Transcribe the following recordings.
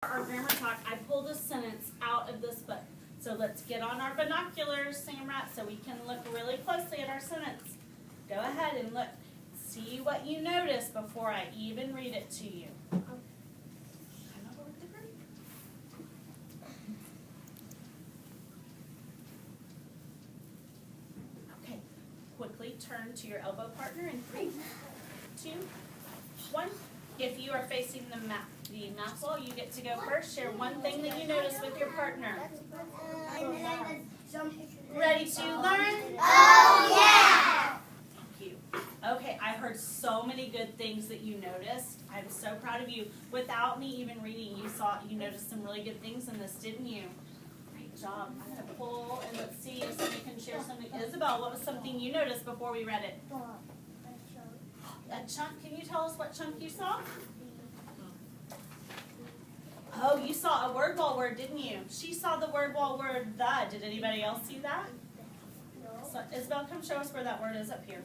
Our grammar talk, I pulled a sentence out of this book. So let's get on our binoculars, Samrat, so we can look really closely at our sentence. Go ahead and look. See what you notice before I even read it to you. Okay, quickly turn to your elbow partner in 3, 2, 1. If you are facing the math wall, you get to go first. Share one thing that you notice with your partner. Ready to learn? Oh, yeah! Thank you. Okay, I heard so many good things that you noticed. I'm so proud of you. Without me even reading, you noticed some really good things in this, didn't you? Great job. I'm going to pull and let's see if somebody can share something. Isabel, what was something you noticed before we read it? A chunk. Can you tell us what chunk you saw? Oh, you saw a word wall word, didn't you? She saw the word wall word the. Did anybody else see that? No. So, Isabel, come show us where that word is up here.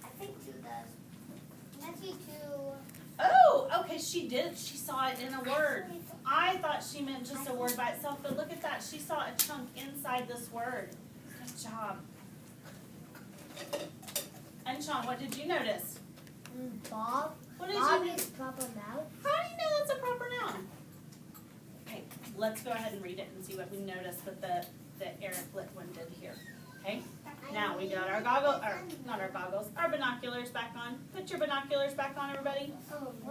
I think 2 does. Can I see 2? Oh, okay, she did. She saw it in a word. I thought she meant just a word by itself, but look at that. She saw a chunk inside this word. Good job. And Sean, what did you notice? Bob. What did Bob you is proper noun. How do you know that's a proper noun? Okay, let's go ahead and read it and see what we noticed with the Eric Litwin did here. Okay? Now we got our goggles, or not our goggles, our binoculars back on. Put your binoculars back on, everybody.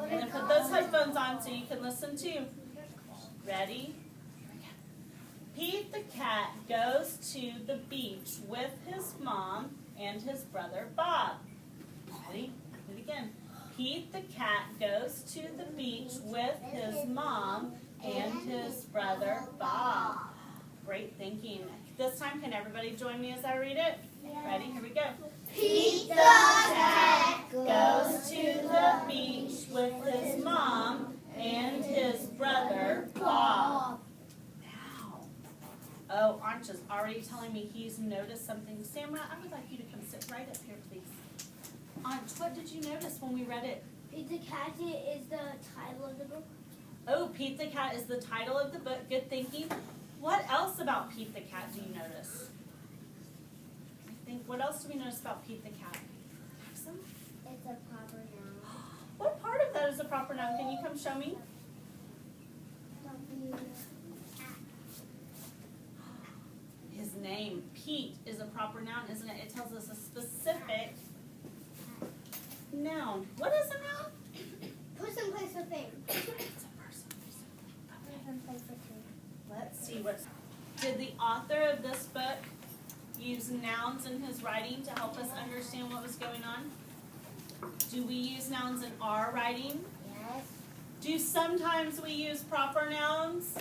And then put those headphones on so you can listen too. Ready? Pete the cat goes to the beach with his mom and his brother Bob. Ready? Do it again. Pete the cat goes to the beach with his mom and his brother Bob. Great thinking. This time, can everybody join me as I read it? Ready? Here we go. Pete the cat Goes to the beach with his mom and his brother Bob. Now, oh, Ancha's already telling me he's noticed something. Samra, I would like you to come sit right up here, please. Anch, what did you notice when we read it? Pete the cat is the title of the book. Oh, Pete the cat is the title of the book. Good thinking. What else about Pete the cat do you notice? What else do we notice about Pete the cat? Awesome. It's a proper noun. What part of that is a proper noun? Can you come show me? His name, Pete, is a proper noun, isn't it? It tells us a specific noun. What is a noun? Person, place, or thing. It's a person. Person, place, or thing. Let's see what. Did the author of this book use nouns in his writing to help us understand what was going on? Do we use nouns in our writing? Yes. Do sometimes we use proper nouns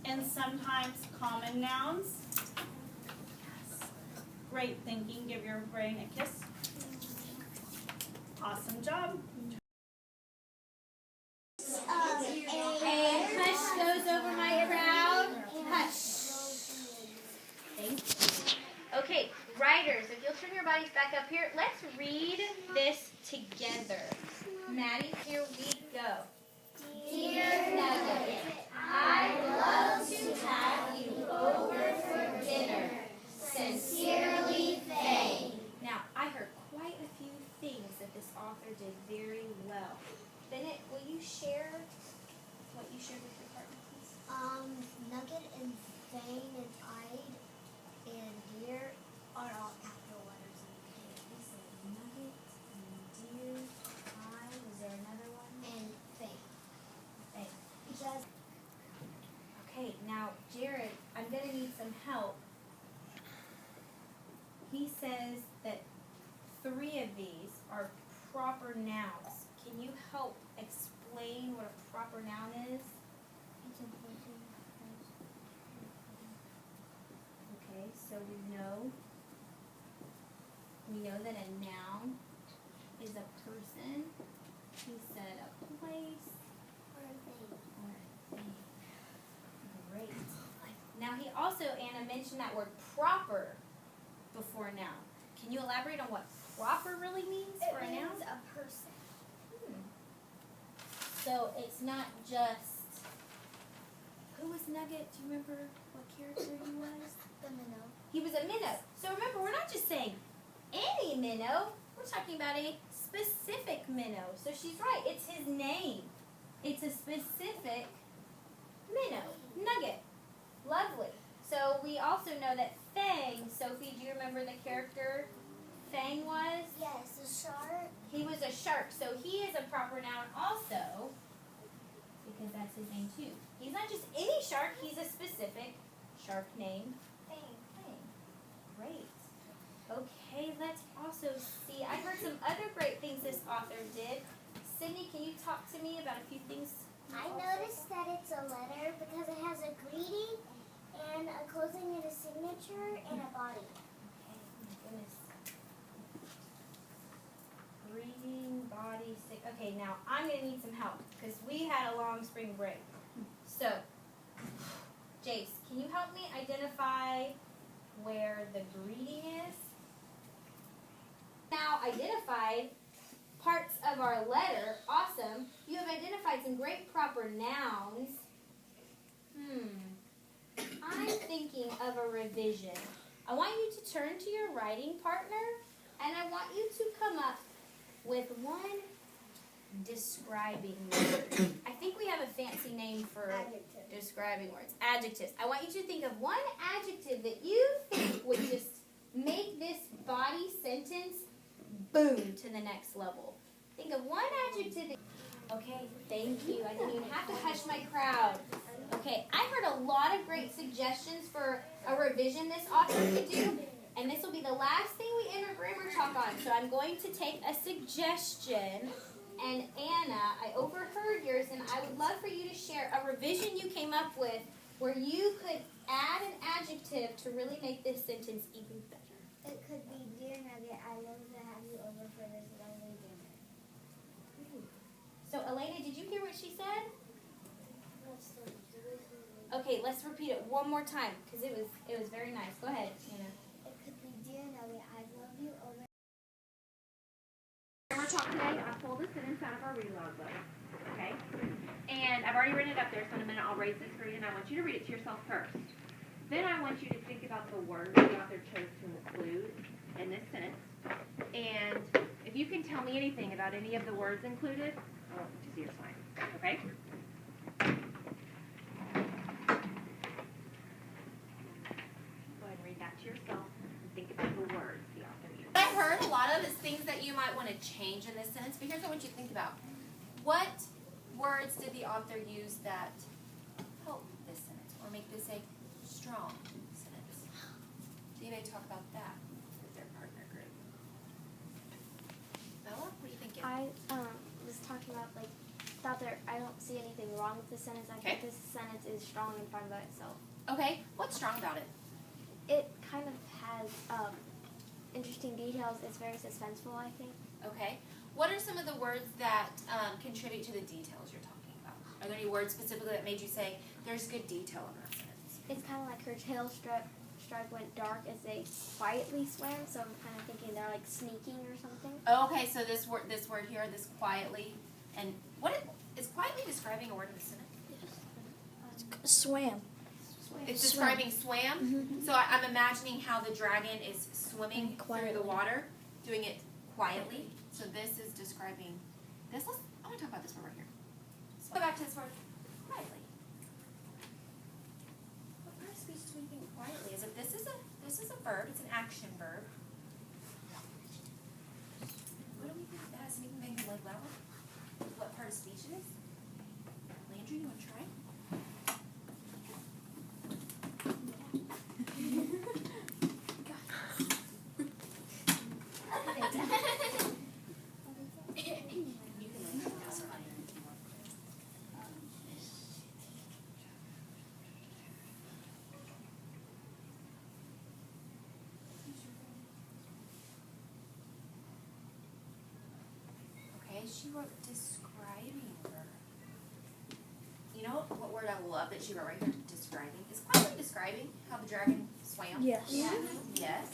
and sometimes common nouns? Yes. Great thinking. Give your brain a kiss. Awesome job. A hush goes over my crowd. Hush. Thank you. Okay, writers, if you'll turn your bodies back up here, let's read this together. Maddie, here we go. Dear Nugget, I'd love to have you over for dinner. Sincerely, Faye. Now, I heard quite a few things that this author did very well. Bennett, will you share what you shared with your partner, please? Nugget and Fane and Ide and Dear are all capital letters in the We said nugget and dear, I, was there another one? And Fane. Thanks. Because Okay, now, Jared, I'm going to need some help. He says that 3 of these are proper nouns. Can you help explain what a proper noun is? it's a person. Okay, so we know that a noun is a person. He said a place Or a thing. or a thing. Great. Now he also, Anna, mentioned that word proper before noun. Can you elaborate on what proper really means for a noun? a person. So it's not just who was Nugget? Do you remember what character he was? The minnow. He was a minnow. So remember, we're not just saying any minnow. We're talking about a specific minnow. So she's right. It's his name. It's a specific minnow. Nugget. Lovely. So we also know that Fang, Sophie, do you remember the character Fang was? Yes, a shark. He was a shark. So he is a proper noun also because that's his name too. He's not just any shark. He's a specific shark named Fang. Great. Okay, let's also see. I heard some other great things this author did. Sydney, can you talk to me about a few things? I noticed that it's a letter because it has a greeting and a closing and a signature and a body. Okay, oh my goodness. Greeting, body, okay, now I'm going to need some help because we had a long spring break. So, Jace, can you help me identify where the greeting is? Now identified parts of our letter. Awesome. You have identified some great proper nouns. I'm thinking of a revision. I want you to turn to your writing partner and I want you to come up with one describing word. I think we have a fancy name for describing words. Adjectives. I want you to think of one adjective that you think would just make this body sentence boom to the next level. Think of one adjective. Okay, thank you. I didn't even have to hush my crowd. Okay, I heard a lot of great suggestions for a revision this author could do, and this will be the last thing we enter grammar talk on. So I'm going to take a suggestion, and Anna, I overheard yours, and I would love for you to share a revision you came up with where you could add an adjective to really make this sentence even better. It could be, dear Nugget, I love to have you over for this lovely dinner. So Elena, did you hear what she said? Okay, let's repeat it one more time because it was very nice. Go ahead, Anna. It could be, dear Nugget, I love you over. Grammar talk today, I pulled a sentence out of our read aloud book, okay? And I've already written it up there, so in a minute I'll raise the screen and I want you to read it to yourself first. Then I want you to think about the words the author chose to include in this sentence. And if you can tell me anything about any of the words included, I want you to see your sign, okay? Go ahead and read that to yourself and think about the words the author used. What I heard a lot of is things that you might want to change in this sentence, but here's what I want you to think about. What words did the author use that help this sentence or make this a strong sentence? So you may talk about that with their partner group. Bella, what are you thinking? I was talking about I don't see anything wrong with this sentence. I think this sentence is strong and fine by itself. Okay, what's strong about it? It kind of has interesting details. It's very suspenseful, I think. Okay. What are some of the words that contribute to the details you're talking about? Are there any words specifically that made you say, there's good detail in that sentence? It's kind of like her tail stripe went dark as they quietly swam, so I'm kind of thinking they're like sneaking or something. Okay, so this word here, this quietly, and is quietly describing a word in the sentence? Swam. It's describing swam. Mm-hmm. So I'm imagining how the dragon is swimming through Quietly. the water, doing it quietly. So this is describing this. I want to talk about this word right here. Let's go back to this word quietly. What part of speech do we think quietly is? If this is a verb, it's an action verb. What do we think that has anything make it like loud? What part of speech it is? Landry, you want to try? She wrote describing her. You know what word I love that she wrote right here? Describing. Is quietly describing how the dragon swam? Yes. Yes.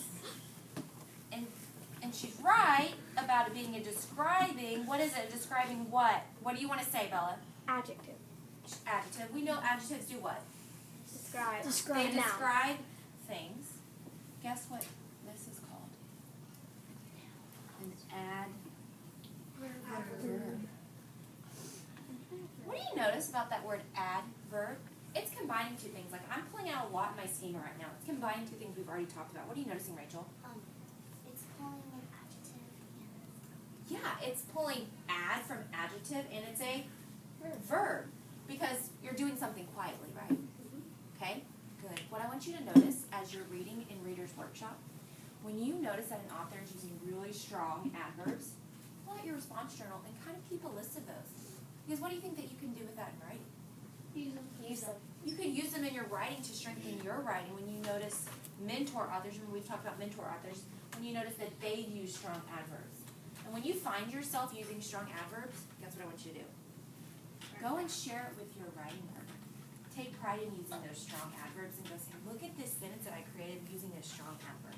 And she's right about it being a describing. What is it? Describing what? What do you want to say, Bella? Adjective. Adjective. We know adjectives do what? Describe. They Noun. describe things. Guess what this is called? An adverb. What do you notice about that word adverb? It's combining two things. Like I'm pulling out a lot in my schema right now. It's combining two things we've already talked about. What are you noticing, Rachel? It's pulling an adjective and Yeah, it's pulling add from adjective and it's a verb because you're doing something quietly, right? Okay, good. What I want you to notice as you're reading in Reader's Workshop, when you notice that an author is using really strong adverbs, pull out your response journal and kind of keep a list of those. Because what do you think that you can do with that in writing? use them. You could use them in your writing to strengthen your writing when you notice mentor authors, when we've talked about mentor authors, when you notice that they use strong adverbs. And when you find yourself using strong adverbs, guess what I want you to do? Go and share it with your writing partner. Take pride in using those strong adverbs and go say, look at this sentence that I created using this strong adverb.